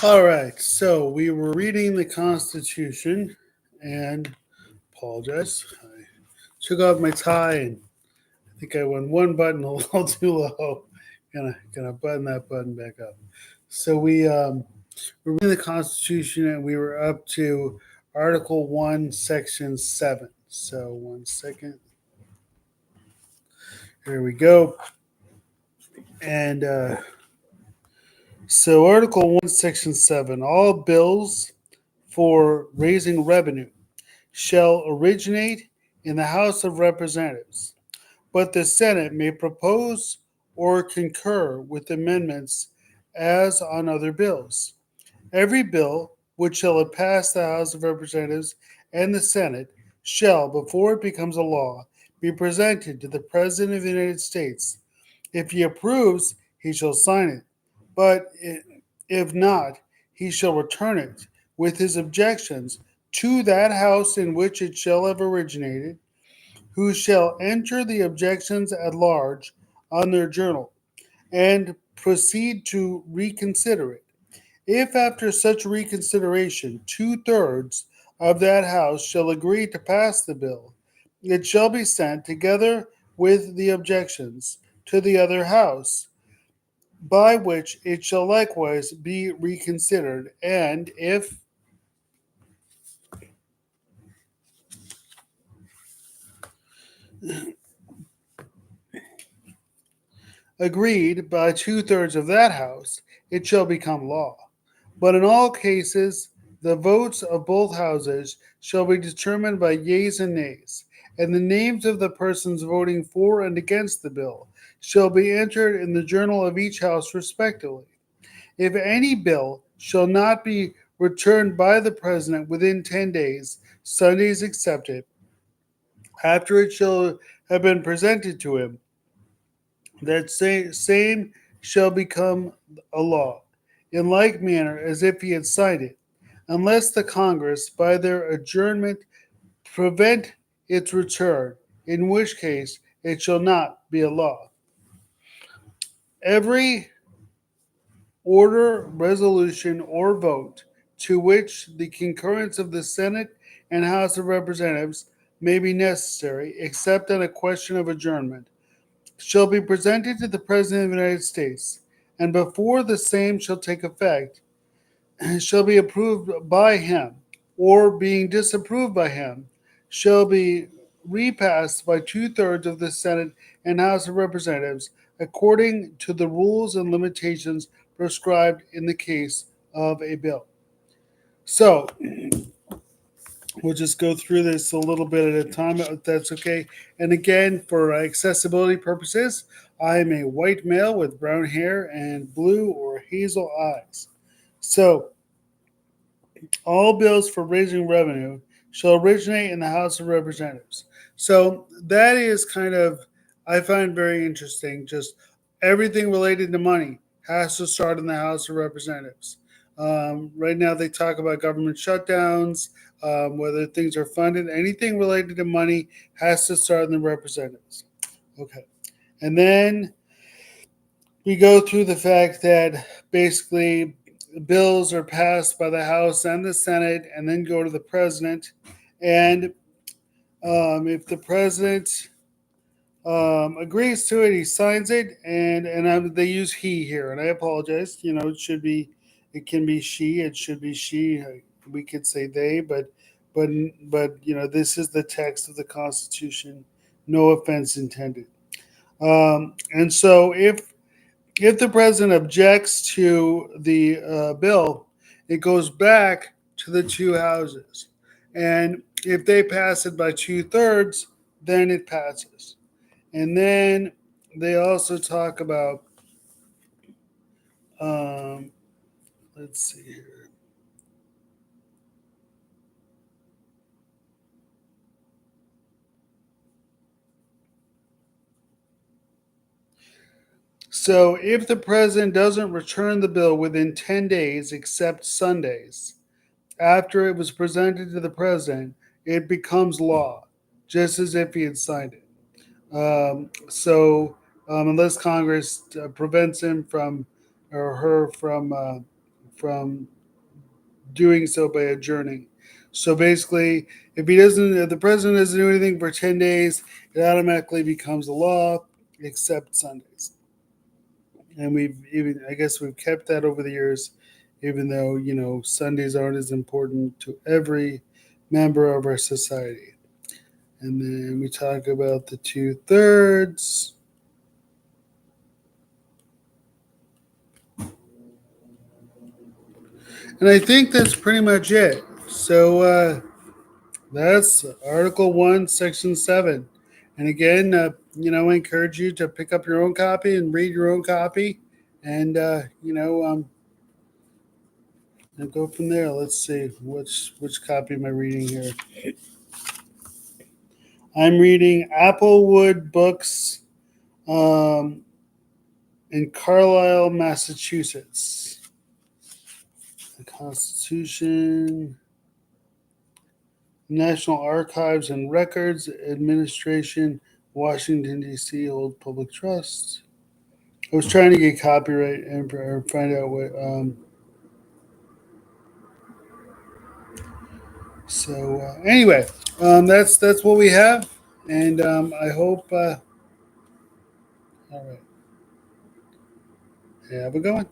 All right, so we were reading the Constitution, and apologize. I took off my tie, and I think I went one button a little too low. Gonna button that button back up. So we're reading the Constitution, and we were up to Article One, Section 7. So one second. Here we go. And so Article 1, Section 7: all bills for raising revenue shall originate in the House of Representatives, but the Senate may propose or concur with amendments as on other bills. Every bill which shall have passed the House of Representatives and the Senate shall, before it becomes a law, be presented to the President of the United States. If he approves, he shall sign it, but if not, he shall return it with his objections to that House in which it shall have originated, who shall enter the objections at large on their journal, and proceed to reconsider it. If after such reconsideration 2/3 of that House shall agree to pass the bill, it shall be sent, together with the objections, to the other House, by which it shall likewise be reconsidered, and if agreed by 2/3 of that House, it shall become law. But in all cases, the votes of both Houses shall be determined by yeas and nays, and the names of the persons voting for and against the bill shall be entered in the journal of each House respectively. If any bill shall not be returned by the President within 10 days, Sundays excepted, after it shall have been presented to him, that same shall become a law, in like manner as if he had signed it, unless the Congress, by their adjournment, prevent its return, in which case it shall not be a law. Every order, resolution, or vote to which the concurrence of the Senate and House of Representatives may be necessary, except on a question of adjournment, shall be presented to the President of the United States, and before the same shall take effect, shall be approved by him, or being disapproved by him, shall be repassed by 2/3 of the Senate and House of Representatives, according to the rules and limitations prescribed in the case of a bill. So, we'll just go through this a little bit at a time, if that's okay. And again, for accessibility purposes, I am a white male with brown hair and blue or hazel eyes. So, all bills for raising revenue shall originate in the House of Representatives. So, that is kind of, I find very interesting. Just everything related to money has to start in the House of Representatives. Right now, they talk about government shutdowns, whether things are funded. Anything related to money has to start in the representatives. Okay. And then we go through the fact that basically bills are passed by the House and the Senate and then go to the president. And if the president agrees to it, he signs it, and they use he here, and I apologize. It should be, it can be she, it should be she. We could say they, but this is the text of the Constitution. No offense intended. And so if the president objects to the bill, it goes back to the two houses, and if they pass it by 2/3, then it passes. And then they also talk about, um, let's see here. So if the president doesn't return the bill within 10 days, except Sundays, after it was presented to the president, it becomes law, just as if he had signed it. Unless Congress prevents him from, or her from, from doing so by adjourning. So basically, if the president doesn't do anything for 10 days, it automatically becomes a law, except Sundays. And I guess we've kept that over the years, even though, Sundays aren't as important to every member of our society. And then we talk about the 2/3. And I think that's pretty much it. So that's Article 1, Section 7. And again, I encourage you to pick up your own copy and read your own copy. And, and go from there. Let's see. Which copy am I reading here? I'm reading Applewood Books um, in Carlisle, Massachusetts. The Constitution, National Archives and Records Administration, Washington, D.C., Old Public Trust. I was trying to get copyright and find out what. Anyway, that's what we have, and I hope. All right, have a good one.